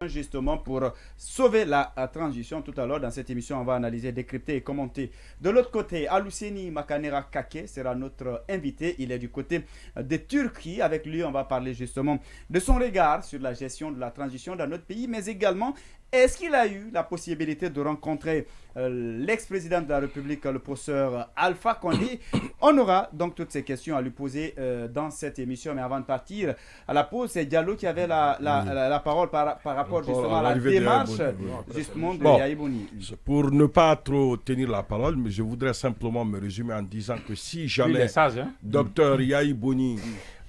justement pour sauver la transition. Tout à l'heure, dans cette émission, on va analyser, décrypter et commenter. De l'autre côté, Aluseni Makanera Kake sera notre invité. Il est du côté de Turquie. Avec lui, on va parler justement de son regard sur la gestion de la transition dans notre pays, mais également, est-ce qu'il a eu la possibilité de rencontrer l'ex-président de la République, le professeur Alpha Condé? On aura donc toutes ces questions à lui poser dans cette émission. Mais avant de partir à la pause, c'est Diallo qui avait la parole par rapport justement à la démarche justement de Yahya Boni. Pour ne pas trop tenir la parole, mais je voudrais simplement me résumer en disant que si jamais docteur Yahya Boni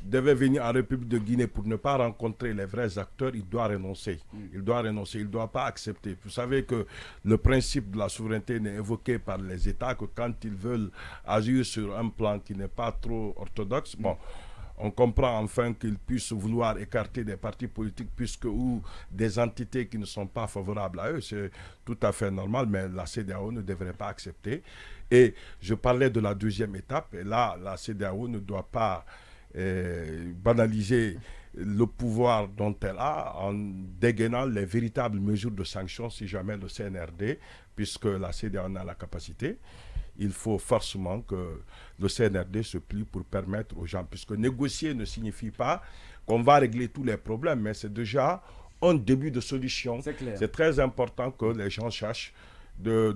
devait venir en République de Guinée pour ne pas rencontrer les vrais acteurs, il doit renoncer. Il doit renoncer, il ne doit pas accepter. Vous savez que le principe de la souveraineté n'est évoqué par les États que quand ils veulent agir sur un plan qui n'est pas trop orthodoxe. Bon, on comprend enfin qu'ils puissent vouloir écarter des partis politiques ou des entités qui ne sont pas favorables à eux. C'est tout à fait normal, mais la CEDEAO ne devrait pas accepter. Et je parlais de la deuxième étape, et là, la CEDEAO ne doit pas banaliser le pouvoir dont elle a en dégainant les véritables mesures de sanctions si jamais le CNRD, puisque la CEDEAO en a la capacité. Il faut forcément que le CNRD se plie pour permettre aux gens, puisque négocier ne signifie pas qu'on va régler tous les problèmes, mais c'est déjà un début de solution. C'est très important que les gens cherchent de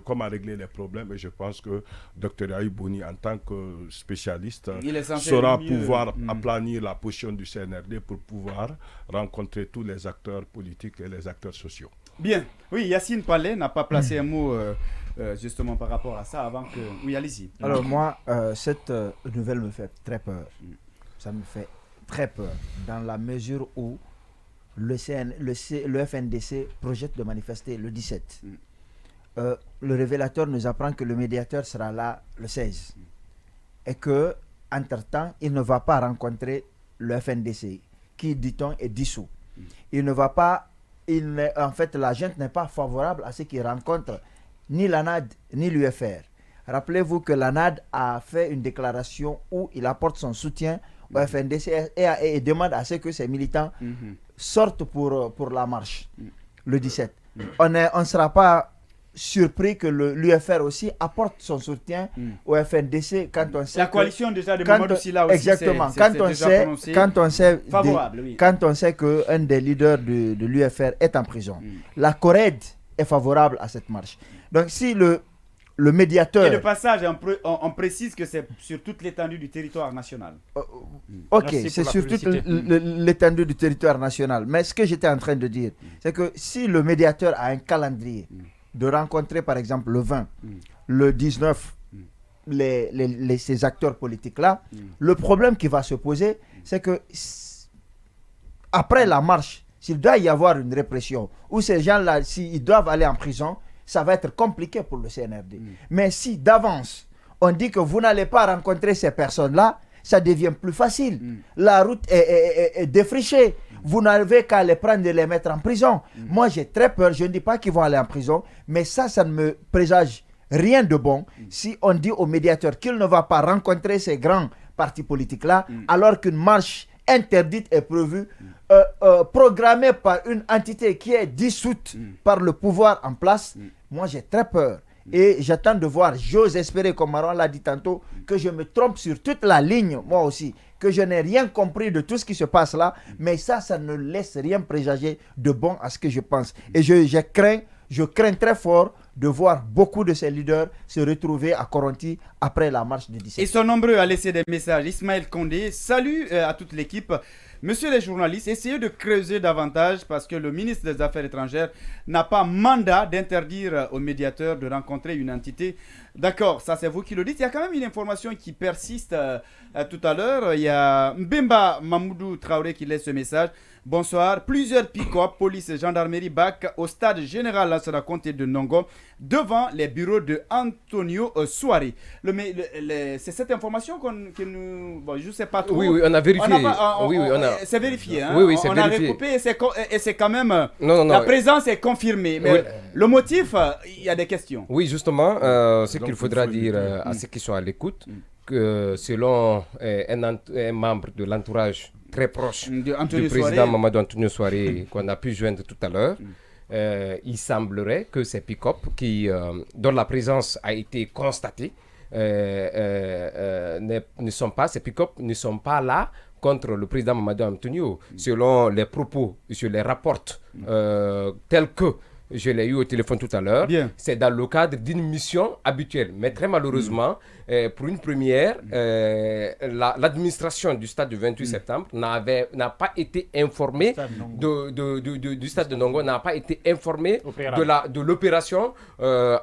comment régler les problèmes, et je pense que Dr Yahya Boni, en tant que spécialiste, saura pouvoir aplanir la position du CNRD pour pouvoir rencontrer tous les acteurs politiques et les acteurs sociaux. Bien, oui, Yacine Palais n'a pas placé un mot justement par rapport à ça avant que... Oui, allez-y. Alors moi, cette nouvelle me fait très peur. Ça me fait très peur, dans la mesure où le FNDC projette de manifester le 17. Le révélateur nous apprend que le médiateur sera là le 16. Et que, entre-temps, il ne va pas rencontrer le FNDC, qui, dit-on, est dissous. Il ne va pas... en fait, la gente n'est pas favorable à ce qu'il rencontre ni l'ANAD ni l'UFR. Rappelez-vous que l'ANAD a fait une déclaration où il apporte son soutien au FNDC et demande à ce que ses militants sortent pour la marche le 17. On ne sera pas surpris que l'UFR aussi apporte son soutien au FNDC quand on sait la coalition déjà de Mamadou Sylla aussi. Exactement. Quand on sait qu'un des leaders de l'UFR est en prison. La CORED est favorable à cette marche. Donc si le médiateur... Et le passage, on précise que c'est sur toute l'étendue du territoire national. Ok, c'est sur toute l'étendue du territoire national. Mais ce que j'étais en train de dire, c'est que si le médiateur a un calendrier de rencontrer par exemple le 20, le 19, ces acteurs politiques-là, le problème qui va se poser, c'est que après la marche, s'il doit y avoir une répression, ou ces gens-là, s'ils doivent aller en prison, ça va être compliqué pour le CNRD. Mais si d'avance, on dit que vous n'allez pas rencontrer ces personnes-là, ça devient plus facile. La route est défrichée. Vous n'avez qu'à les prendre et les mettre en prison. Moi, j'ai très peur. Je ne dis pas qu'ils vont aller en prison, mais ça ne me présage rien de bon si on dit au médiateur qu'il ne va pas rencontrer ces grands partis politiques-là, alors qu'une marche interdite est prévue, programmée par une entité qui est dissoute par le pouvoir en place. Moi, j'ai très peur. Et j'attends de voir, j'ose espérer, comme Marouane l'a dit tantôt, que je me trompe sur toute la ligne, moi aussi, que je n'ai rien compris de tout ce qui se passe là, mais ça ne laisse rien présager de bon à ce que je pense. Et je crains très fort de voir beaucoup de ces leaders se retrouver à Koronti après la marche du 17. Ils sont nombreux à laisser des messages. Ismaël Condé, salut à toute l'équipe. Monsieur les journalistes, essayez de creuser davantage parce que le ministre des Affaires étrangères n'a pas mandat d'interdire aux médiateurs de rencontrer une entité. D'accord, ça c'est vous qui le dites. Il y a quand même une information qui persiste tout à l'heure. Il y a Mbemba Mamoudou Traoré qui laisse ce message. Bonsoir. Plusieurs pick-up, police et gendarmerie BAC au stade général Lansana Conté de Nongo devant les bureaux de Antonio Souaré. C'est cette information que nous... Bon, je ne sais pas trop. Oui, on a vérifié. C'est vérifié. Hein? Oui, c'est vérifié. On a recoupé et c'est quand même... Non. La présence est confirmée. Mais le motif, il y a des questions. Oui, justement, ce qu'il faudra dire à ceux qui sont à l'écoute, que selon un membre de l'entourage très proche du Antonio président Soare. Mamadou Antonio Soare qu'on a pu joindre tout à l'heure. Il semblerait que ces pick-up dont la présence a été constatée ces pick-up ne sont pas là contre le président Mamadou Antonio, selon les propos, je les rapporte tels que je l'ai eu au téléphone tout à l'heure. C'est dans le cadre d'une mission habituelle. Mais très malheureusement, pour une première, l'administration du stade du 28 septembre n'a pas été informée du stade de Ndongo, n'a pas été informée de l'opération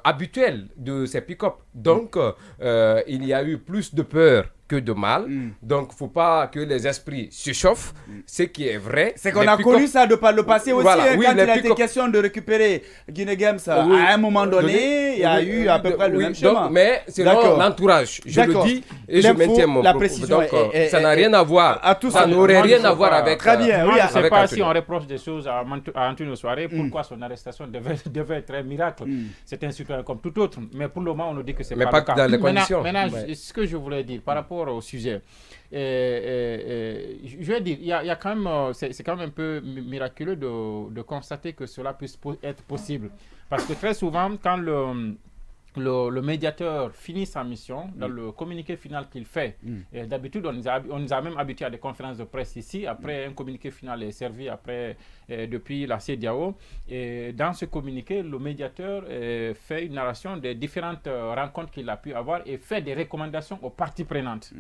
habituelle de ces pick-up. Donc, il y a eu plus de peur que de mal. Donc, il ne faut pas que les esprits se chauffent. Ce qui est vrai. C'est qu'on a connu ça de par le passé aussi. Voilà, quand il a été question de récupérer Guinée Games, à un moment donné, il y a eu à peu près le même chemin. Mais c'est l'entourage. Je le dis et je maintiens mon propos. Donc, ça n'a rien à voir. Ça n'aurait rien à voir avec. Très bien. Je ne sais pas si on reproche des choses à Antonio Soare. Pourquoi son arrestation devait être un miracle. C'est un citoyen comme tout autre. Mais pour le moment, on nous dit que c'est pas le cas. Dans les conditions. Maintenant, ce que je voulais dire par rapport au sujet, je vais dire, il y a quand même, c'est quand même un peu miraculeux de constater que cela puisse être possible. Parce que très souvent, quand le médiateur finit sa mission, dans le communiqué final qu'il fait, et d'habitude, on nous a même habitués à des conférences de presse ici, après un communiqué final est servi depuis la CEDEAO, et dans ce communiqué, le médiateur fait une narration des différentes rencontres qu'il a pu avoir et fait des recommandations aux parties prenantes.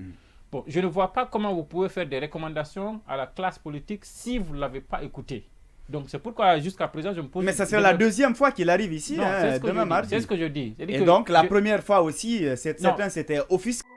Bon, je ne vois pas comment vous pouvez faire des recommandations à la classe politique si vous ne l'avez pas écouté. Donc c'est pourquoi jusqu'à présent je me pose... Mais ça c'est la deuxième fois qu'il arrive ici, demain mardi. C'est ce que je dis. Et donc la première fois aussi, certains s'étaient offusqués.